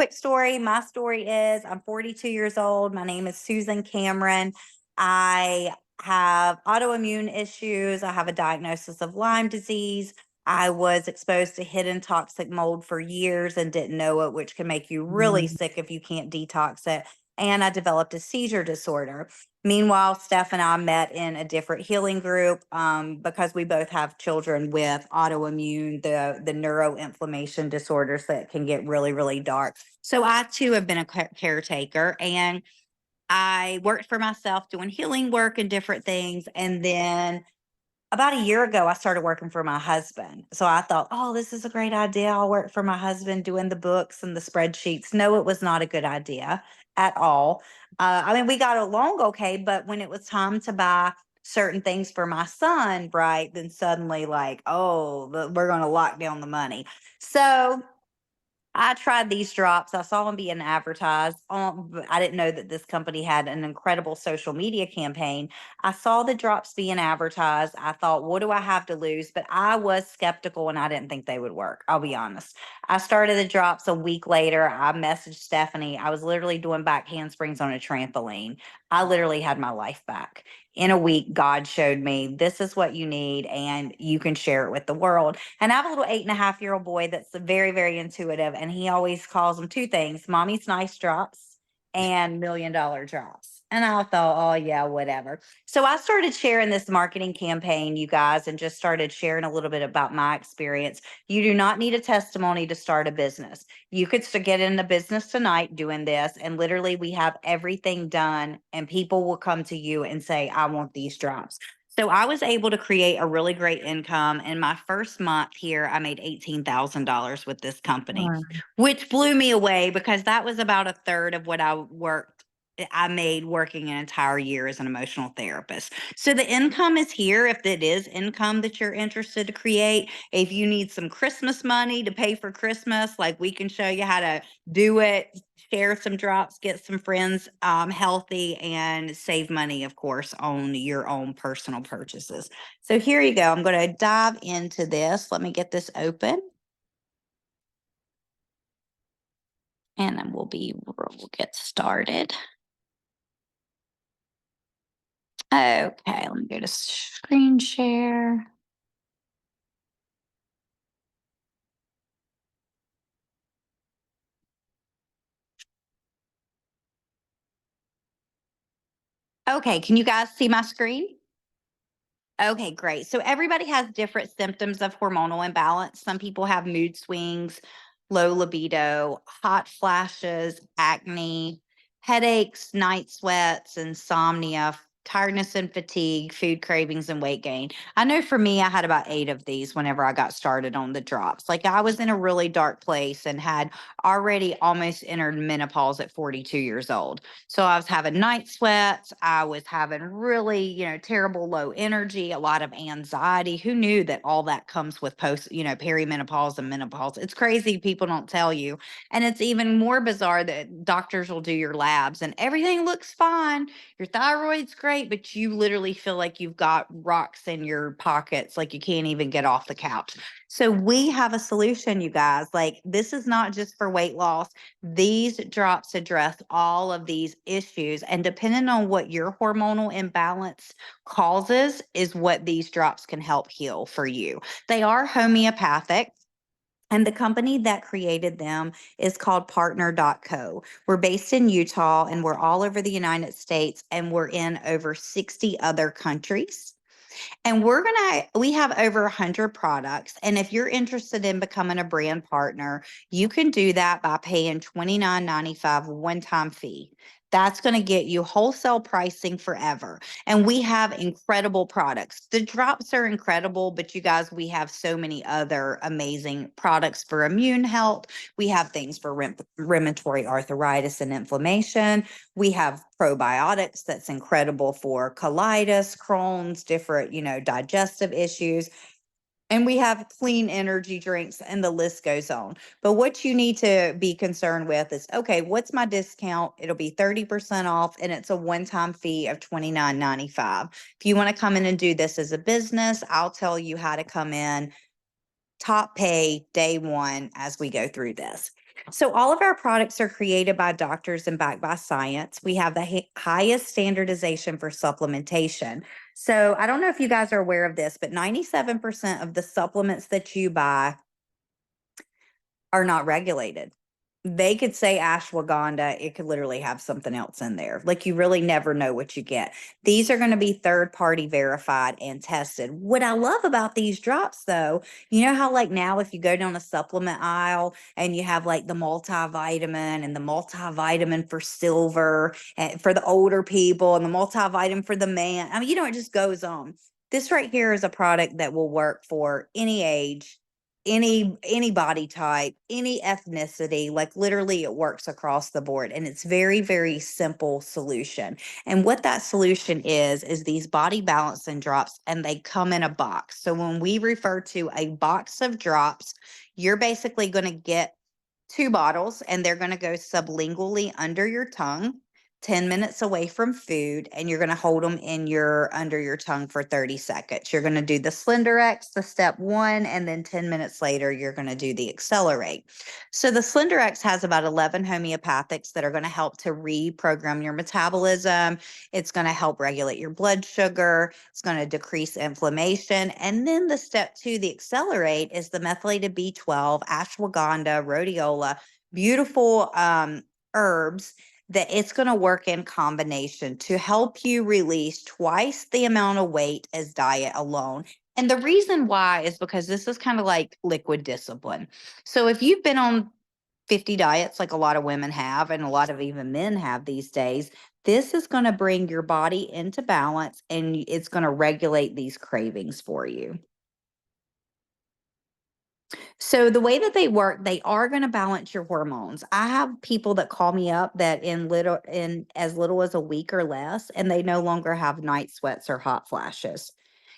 quick story. My story is I'm 42 years old. My name is Susan Cameron. I have autoimmune issues. I have a diagnosis of Lyme disease. I was exposed to hidden toxic mold for years and didn't know it, which can make you really Mhm. sick if you can't detox it. And I developed a seizure disorder. Meanwhile, Steph and I met in a different healing group because we both have children with autoimmune, the neuroinflammation disorders that can get really, really dark. So I too have been a caretaker, and I worked for myself doing healing work and different things. And then about a year ago, I started working for my husband. So I thought, oh, this is a great idea. I'll work for my husband doing the books and the spreadsheets. No, it was not a good idea at all. I mean, we got along okay, but when it was time to buy certain things for my son, right, then suddenly, like, oh, we're going to lock down the money. So I tried these drops. I saw them being advertised. But I didn't know that this company had an incredible social media campaign. I saw the drops being advertised. I thought, what do I have to lose? But I was skeptical and I didn't think they would work. I'll be honest. I started the drops a week later. I messaged Stephanie. I was literally doing back handsprings on a trampoline. I literally had my life back. In a week, God showed me this is what you need and you can share it with the world. And I have a little 8.5-year-old boy that's very, very intuitive. And he always calls them two things: mommy's nice drops and $1 million drops. And I thought, oh, yeah, whatever. So I started sharing this marketing campaign, you guys, and just started sharing a little bit about my experience. You do not need a testimony to start a business. You could get in the business tonight doing this. And literally, we have everything done, and people will come to you and say, I want these drops. So I was able to create a really great income. In my first month here, I made $18,000 with this company, Wow. which blew me away because that was about a third of what I made working an entire year as an emotional therapist. So the income is here if it is income that you're interested to create. If you need some Christmas money to pay for Christmas, like, we can show you how to do it, share some drops, get some friends healthy, and save money, of course, on your own personal purchases. So here you go. I'm going to dive into this. Let me get this open, and then we'll get started. Okay, let me go to screen share. Okay, can you guys see my screen? Okay, great. So everybody has different symptoms of hormonal imbalance. Some people have mood swings, low libido, hot flashes, acne, headaches, night sweats, insomnia, tiredness and fatigue, food cravings, and weight gain. I know for me, I had about 8 of these whenever I got started on the drops. Like, I was in a really dark place and had already almost entered menopause at 42 years old. So I was having night sweats. I was having really, terrible low energy, a lot of anxiety. Who knew that all that comes with perimenopause and menopause? It's crazy. People don't tell you. And it's even more bizarre that doctors will do your labs and everything looks fine. Your thyroid's great, but you literally feel like you've got rocks in your pockets, like you can't even get off the couch. So we have a solution, you guys. Like, this is not just for weight loss. These drops address all of these issues, and depending on what your hormonal imbalance causes, is what these drops can help heal for you. They are homeopathic. And the company that created them is called Partner.co. We're based in Utah and we're all over the United States, and we're in over 60 other countries. And we have over 100 products. And if you're interested in becoming a brand partner, you can do that by paying $29.95 one-time fee. That's going to get you wholesale pricing forever. And we have incredible products. The drops are incredible, but you guys, we have so many other amazing products for immune health. We have things for rheumatoid arthritis and inflammation. We have probiotics that's incredible for colitis, Crohn's, different, digestive issues. And we have clean energy drinks, and the list goes on. But what you need to be concerned with is, okay, what's my discount? It'll be 30% off, and it's a one-time fee of $29.95. If you want to come in and do this as a business, I'll tell you how to come in top pay day one as we go through this. So all of our products are created by doctors and backed by science. We have the highest standardization for supplementation. So I don't know if you guys are aware of this, but 97% of the supplements that you buy are not regulated. They could say ashwagandha, it could literally have something else in there. Like you really never know what you get. These are going to be third party verified and tested. What I love about these drops though, you know how like now if you go down a supplement aisle and you have like the multivitamin and the multivitamin for silver and for the older people and the multivitamin for the man. I mean, it just goes on. This right here is a product that will work for any age, any body type, any ethnicity. Like literally it works across the board, and it's very simple solution. And what that solution is these body balancing drops, and they come in a box. So when we refer to a box of drops, you're basically going to get 2 bottles, and they're going to go sublingually under your tongue, 10 minutes away from food, and you're going to hold them under your tongue for 30 seconds. You're going to do the Slenderex, the step 1, and then 10 minutes later, you're going to do the Accelerate. So the Slenderex has about 11 homeopathics that are going to help to reprogram your metabolism. It's going to help regulate your blood sugar. It's going to decrease inflammation. And then the step 2, the Accelerate, is the methylated B12, ashwagandha, rhodiola, beautiful herbs that it's going to work in combination to help you release twice the amount of weight as diet alone. And the reason why is because this is kind of like liquid discipline. So if you've been on 50 diets, like a lot of women have, and a lot of even men have these days, this is going to bring your body into balance, and it's going to regulate these cravings for you. So the way that they work, they are going to balance your hormones. I have people that call me up that in as little as a week or less, and they no longer have night sweats or hot flashes.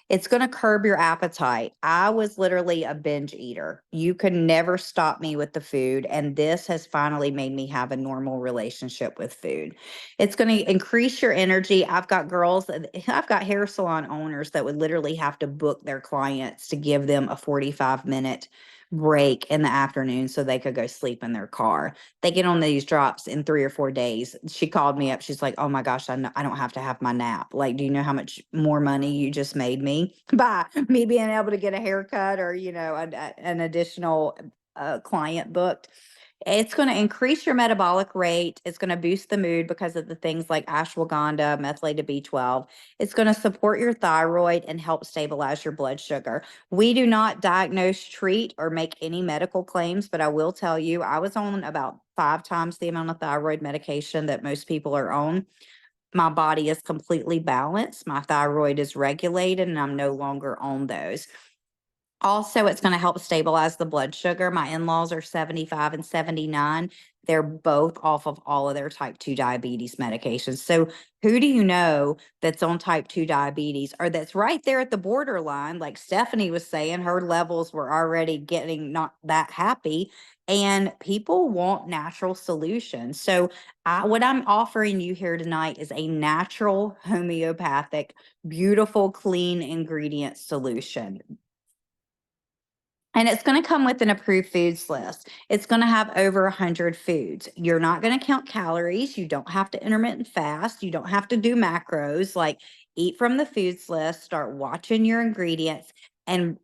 It's going to curb your appetite. I was literally a binge eater. You could never stop me with the food, and this has finally made me have a normal relationship with food. It's going to increase your energy. I've got hair salon owners that would literally have to book their clients to give them a 45-minute break in the afternoon so they could go sleep in their car. They get on these drops in 3 or 4 days. She called me up. She's like, "Oh my gosh, I don't have to have my nap. Like, do you know how much more money you just made me by me being able to get a haircut or, an additional client booked?" It's going to increase your metabolic rate. It's going to boost the mood because of the things like ashwagandha, methylated B12. It's going to support your thyroid and help stabilize your blood sugar. We do not diagnose, treat, or make any medical claims, but I will tell you, I was on about 5 times the amount of thyroid medication that most people are on. My body is completely balanced. My thyroid is regulated, and I'm no longer on those. Also, it's going to help stabilize the blood sugar. My in-laws are 75 and 79. They're both off of all of their type 2 diabetes medications. So who do you know that's on type 2 diabetes or that's right there at the borderline? Like Stephanie was saying, her levels were already getting not that happy, and people want natural solutions. So what I'm offering you here tonight is a natural homeopathic, beautiful, clean ingredient solution. And it's going to come with an approved foods list. It's going to have over 100 foods. You're not going to count calories. You don't have to intermittent fast. You don't have to do macros. Like eat from the foods list, start watching your ingredients, and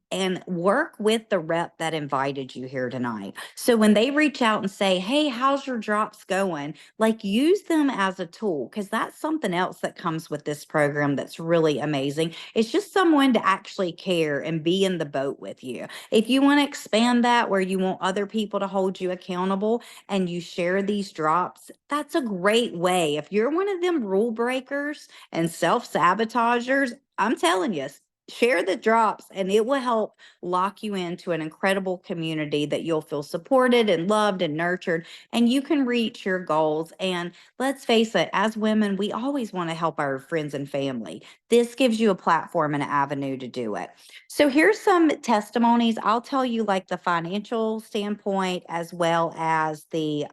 work with the rep that invited you here tonight. So when they reach out and say, "Hey, how's your drops going?" Like use them as a tool, because that's something else that comes with this program that's really amazing. It's just someone to actually care and be in the boat with you. If you want to expand that where you want other people to hold you accountable and you share these drops, that's a great way. If you're one of them rule breakers and self sabotagers, I'm telling you, share the drops and it will help lock you into an incredible community that you'll feel supported and loved and nurtured, and you can reach your goals. And let's face it, as women, we always want to help our friends and family. This gives you a platform and an avenue to do it. So here's some testimonies. I'll tell you like the financial standpoint as well as the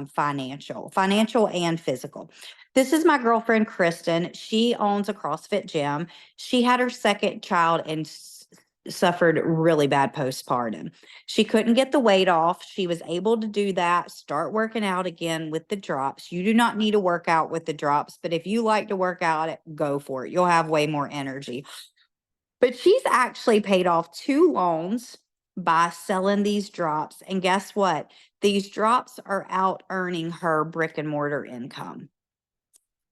financial and physical. This is my girlfriend, Kristen. She owns a CrossFit gym. She had her second child in suffered really bad postpartum. She couldn't get the weight off. She was able to do that, start working out again with the drops. You do not need to work out with the drops, but if you like to work out, go for it. You'll have way more energy. But she's actually paid off 2 loans by selling these drops. And guess what? These drops are out earning her brick and mortar income.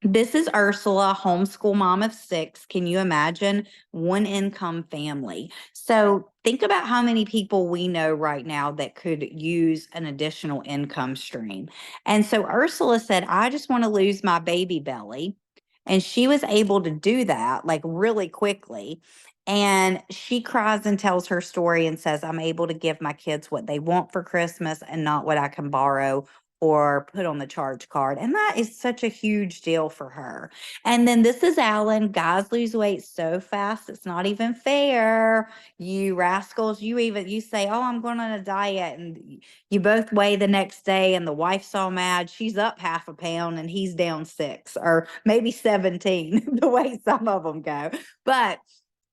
This is Ursula, homeschool mom of 6. Can you imagine? One income family. So think about how many people we know right now that could use an additional income stream. And so Ursula said, I just want to lose my baby belly. And she was able to do that like really quickly. And she cries and tells her story and says, I'm able to give my kids what they want for Christmas and not what I can borrow or put on the charge card. And that is such a huge deal for her. And then this is Alan. Guys lose weight so fast, it's not even fair. You rascals, you say, oh, I'm going on a diet. And you both weigh the next day, and the wife's all mad. She's up half a pound and he's down 6 or maybe 17, the way some of them go. But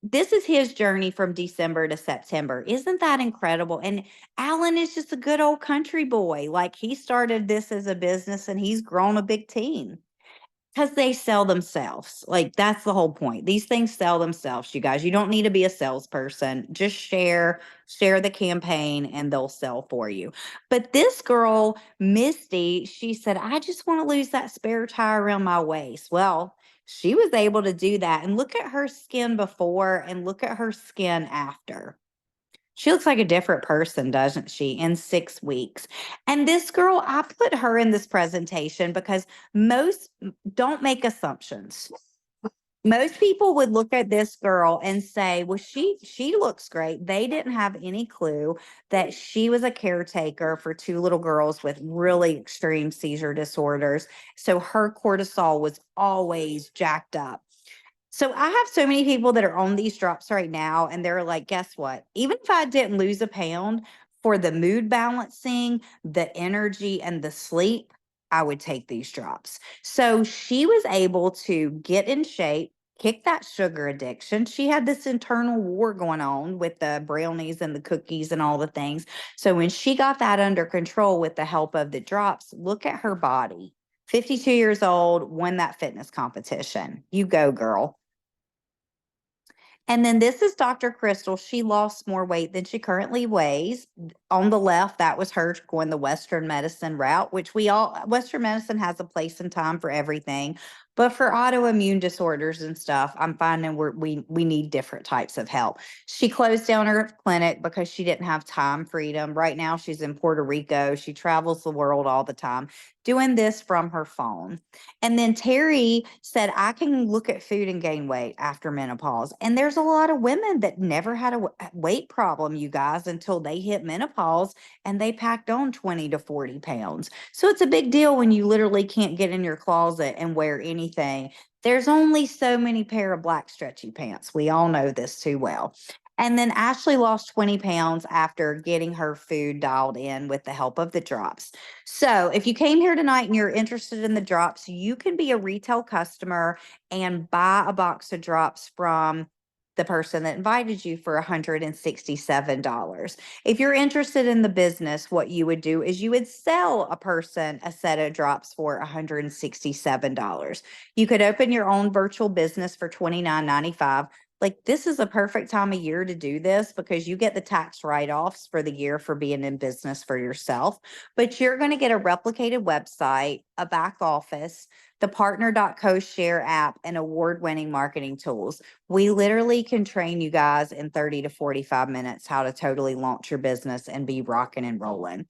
this is his journey from December to September. Isn't that incredible? And Alan is just a good old country boy. Like, he started this as a business and he's grown a big team because they sell themselves. Like, that's the whole point. These things sell themselves, you guys. You don't need to be a salesperson. Just share the campaign and they'll sell for you. But this girl, Misty, she said, I just want to lose that spare tire around my waist. Well, she was able to do that. And look at her skin before and look at her skin after. She looks like a different person, doesn't she, in 6 weeks? And this girl, I put her in this presentation because most don't make assumptions. Most people would look at this girl and say, well, she looks great. They didn't have any clue that she was a caretaker for 2 little girls with really extreme seizure disorders. So her cortisol was always jacked up. So I have so many people that are on these drops right now, and they're like, guess what? Even if I didn't lose a pound, for the mood balancing, the energy, and the sleep, I would take these drops. So she was able to get in shape, kick that sugar addiction. She had this internal war going on with the brownies and the cookies and all the things. So when she got that under control with the help of the drops, look at her body. 52 years old, won that fitness competition. You go, girl. And then this is Dr. Crystal. She lost more weight than she currently weighs. On the left, that was her going the Western medicine route, which Western medicine has a place and time for everything. But for autoimmune disorders and stuff, I'm finding we need different types of help. She closed down her clinic because she didn't have time freedom. Right now, she's in Puerto Rico. She travels the world all the time doing this from her phone. And then Terry said, I can look at food and gain weight after menopause. And there's a lot of women that never had a weight problem, you guys, until they hit menopause and they packed on 20 to 40 pounds. So it's a big deal when you literally can't get in your closet and wear anything. There's only so many pair of black stretchy pants. We all know this too well. And then Ashley lost 20 pounds after getting her food dialed in with the help of the drops. So if you came here tonight and you're interested in the drops, you can be a retail customer and buy a box of drops from the person that invited you for $167. If you're interested in the business, what you would do is you would sell a person a set of drops for $167. You could open your own virtual business for $29.95. Like, this is a perfect time of year to do this because you get the tax write-offs for the year for being in business for yourself, but you're going to get a replicated website, a back office, the partner.co share app, and award-winning marketing tools. We literally can train you guys in 30 to 45 minutes how to totally launch your business and be rocking and rolling.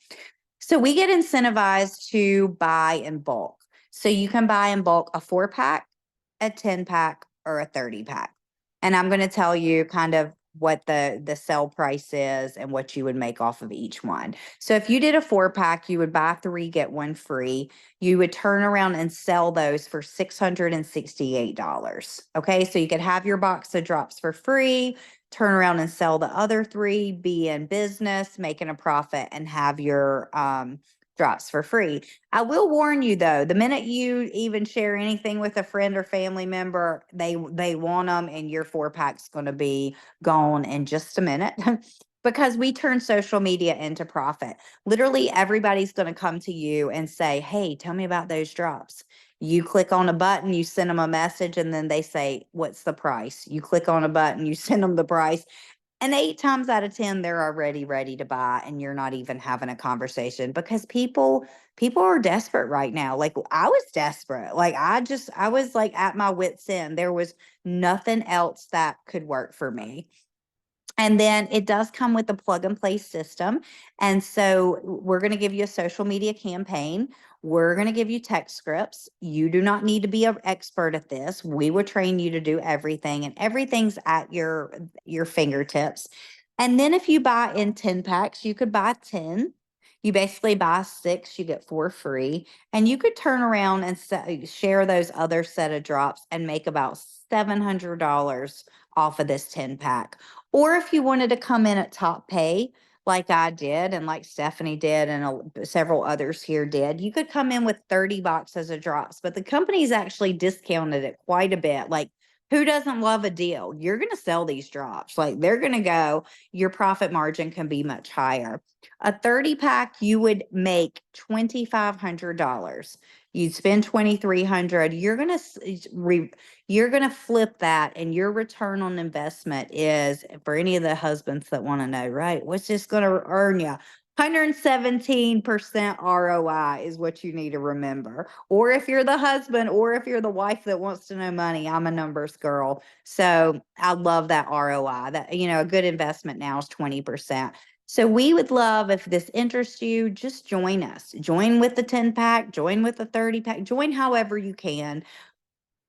So we get incentivized to buy in bulk. So you can buy in bulk a 4-pack, a 10-pack, or a 30-pack. And I'm going to tell you kind of what the sell price is and what you would make off of each one. So if you did a 4-pack, you would buy 3, get 1 free. You would turn around and sell those for $668. Okay, so you could have your box of drops for free, turn around and sell the other 3, be in business, making a profit, and have your drops for free. I will warn you though, the minute you even share anything with a friend or family member, they want them, and your 4-pack's going to be gone in just a minute. Because we turn social media into profit. Literally everybody's going to come to you and say, "Hey, tell me about those drops." You click on a button, you send them a message, and then they say, "What's the price?" You click on a button, you send them the price. And 8 times out of 10, they're already ready to buy, and you're not even having a conversation, because people are desperate right now. Like, I was desperate. Like, I was like at my wit's end. There was nothing else that could work for me. And then it does come with a plug and play system. And so we're going to give you a social media campaign. We're going to give you text scripts. You do not need to be an expert at this. We will train you to do everything, and everything's at your fingertips. And then if you buy in 10 packs, you could buy 10. You basically buy 6, you get 4 free. And you could turn around and share those other set of drops and make about $700 off of this 10 pack. Or if you wanted to come in at top pay, like I did, and like Stephanie did, and several others here did, you could come in with 30 boxes of drops. But the company's actually discounted it quite a bit. Like, who doesn't love a deal? You're going to sell these drops. Like, they're going to go, your profit margin can be much higher. A 30 pack, you would make $2,500. You'd spend 2,300. You're going to flip that, and your return on investment is, for any of the husbands that want to know, right? What's this going to earn you? 117% ROI is what you need to remember. Or if you're the husband, or if you're the wife that wants to know money, I'm a numbers girl. So I love that ROI. That, a good investment now is 20%. So we would love, if this interests you, just join us. Join with the 10 pack, join with the 30 pack, join however you can,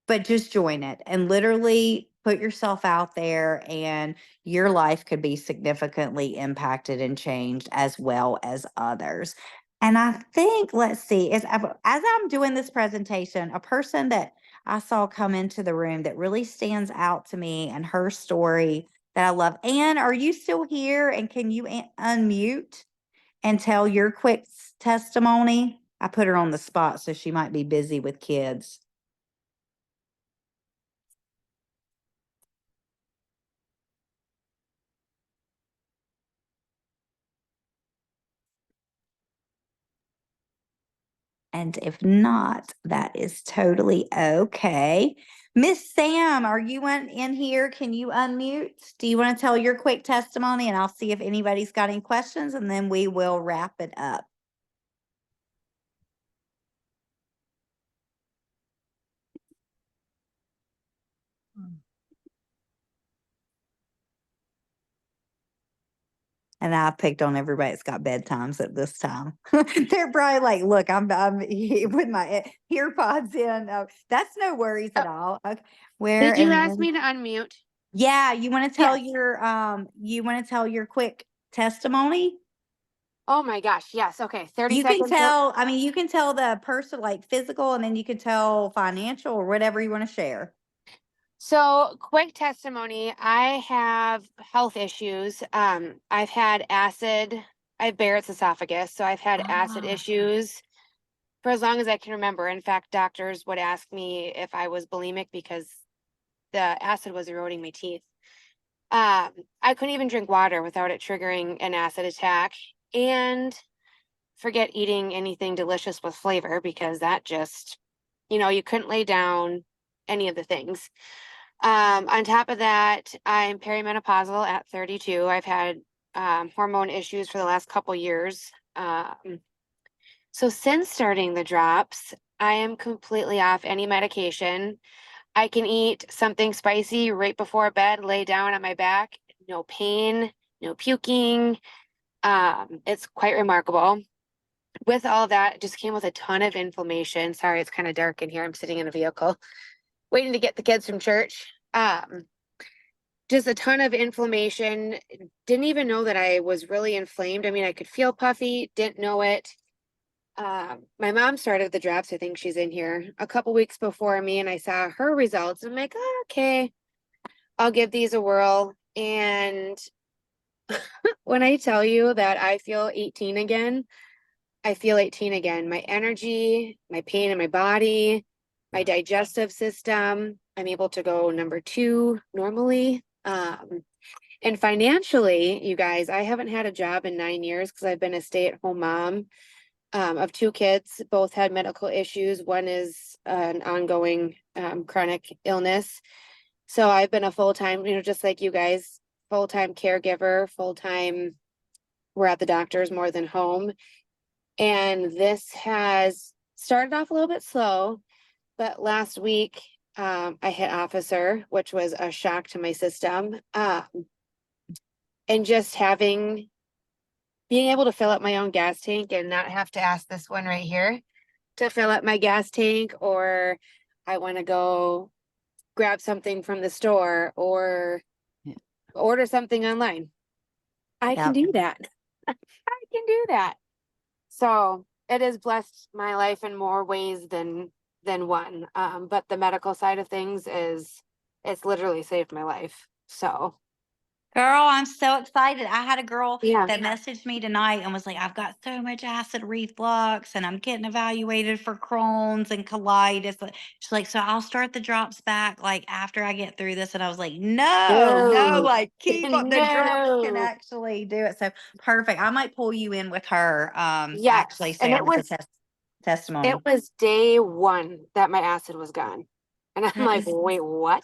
but just join it and literally put yourself out there, and your life could be significantly impacted and changed, as well as others. And I think, let's see, as I'm doing this presentation, a person that I saw come into the room that really stands out to me, and her story that I love. Anne, are you still here? And can you unmute and tell your quick testimony? I put her on the spot, so she might be busy with kids. And if not, that is totally okay. Miss Sam, are you in here? Can you unmute? Do you want to tell your quick testimony, and I'll see if anybody's got any questions, and then we will wrap it up. And I picked on everybody that's got bedtimes at this time. They're probably like, "Look, I'm with my earpods in." That's no worries at all. Okay. Where Did you ask me to unmute? Yeah, you want to tell Yes. your quick testimony? Oh my gosh, yes. Okay, 30 You can seconds. tell, I mean, you can tell the person, like physical, and then you can tell financial, or whatever you want to share. So, quick testimony. I have health issues. I've had acid, I have Barrett's esophagus, so I've had acid Ah. issues for as long as I can remember. In fact, doctors would ask me if I was bulimic because the acid was eroding my teeth. I couldn't even drink water without it triggering an acid attack. And forget eating anything delicious with flavor, because that just, you couldn't lay down any of the things. On top of that, I'm perimenopausal at 32. I've had hormone issues for the last couple years. So since starting the drops, I am completely off any medication. I can eat something spicy right before bed, lay down on my back, no pain, no puking. It's quite remarkable. With all that, it just came with a ton of inflammation. Sorry, it's kind of dark in here. I'm sitting in a vehicle waiting to get the kids from church. Just a ton of inflammation. Didn't even know that I was really inflamed. I mean, I could feel puffy, didn't know it. My mom started the drops. I think she's in here a couple weeks before me, and I saw her results. I'm like, oh, okay, I'll give these a whirl. And when I tell you that I feel 18 again, I feel 18 again. My energy, my pain in my body, my digestive system. I'm able to go number 2 normally. And financially, you guys, I haven't had a job in 9 years because I've been a stay-at-home mom of 2 kids. Both had medical issues. One is an ongoing chronic illness. So I've been a full-time, just like you guys, full-time caregiver, full-time, we're at the doctor's more than home. And this has started off a little bit slow, but last week I hit officer, which was a shock to my system. And just being able to fill up my own gas tank and not have to ask this one right here to fill up my gas tank, or I want to go grab something from the store or order something online. I can do that. I can do that. So it has blessed my life in more ways than one. But the medical side of things it's literally saved my life. So Girl, I'm so excited. I had a girl yeah. that messaged me tonight and was like, I've got so much acid reflux and I'm getting evaluated for Crohn's and colitis. She's like, so I'll start the drops back like after I get through this. And I was like, no, like keep up. The drops can No. actually do it. So perfect. I might pull you in with her. Yes. Actually, And Sam, with the testimony. it was day 1 that my acid was gone. And I'm That like, is wait, what?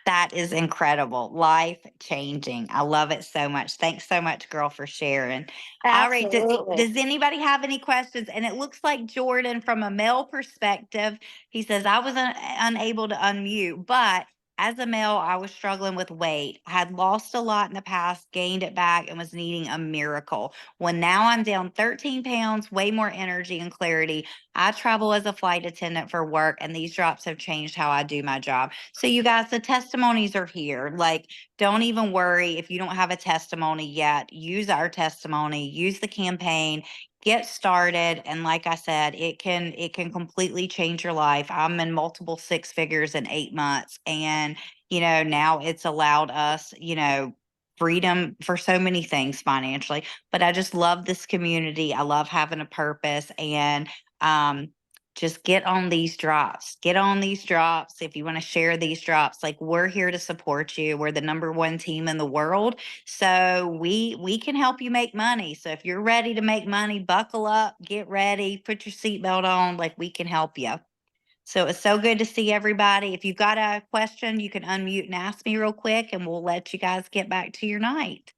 That is incredible. Life changing. I love it so much. Thanks so much, girl, for sharing. All right. Absolutely. Does anybody have any questions? And it looks like Jordan, from a male perspective, he says, I was unable to unmute, but as a male, I was struggling with weight. I had lost a lot in the past, gained it back, and was needing a miracle. When now I'm down 13 pounds, way more energy and clarity. I travel as a flight attendant for work, and these drops have changed how I do my job. So, you guys, the testimonies are here. Like, don't even worry if you don't have a testimony yet. Use our testimony, use the campaign, get started. And like I said, it can completely change your life. I'm in multiple 6 figures in 8 months. And, now it's allowed us, freedom for so many things financially. But I just love this community. I love having a purpose. And just get on these drops. Get on these drops. If you want to share these drops, like, we're here to support you. We're the #1 team in the world. So we can help you make money. So if you're ready to make money, buckle up, get ready, put your seatbelt on, like, we can help you. So it's so good to see everybody. If you've got a question, you can unmute and ask me real quick, and we'll let you guys get back to your night.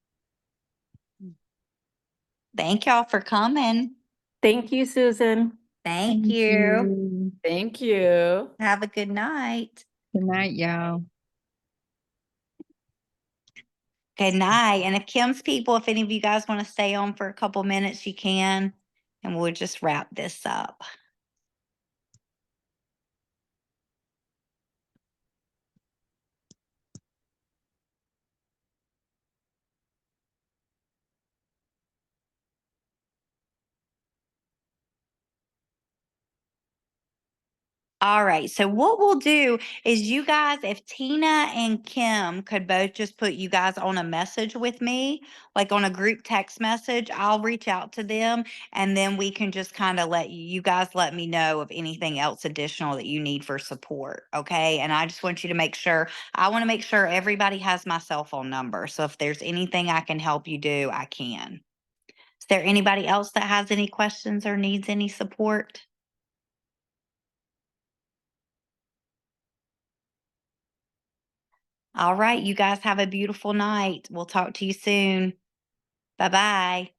Thank y'all for coming. Thank you, Susan. Thank you. Thank you. Have a good night. Good night, y'all. Good night. And if Kim's people, if any of you guys want to stay on for a couple minutes, you can, and we'll just wrap this up. All right. So what we'll do is, you guys, if Tina and Kim could both just put you guys on a message with me, like on a group text message, I'll reach out to them, and then we can just kind of let you guys let me know of anything else additional that you need for support. Okay. And I just want you to I want to make sure everybody has my cell phone number. So if there's anything I can help you do, I can. Is there anybody else that has any questions or needs any support? All right, you guys have a beautiful night. We'll talk to you soon. Bye-bye.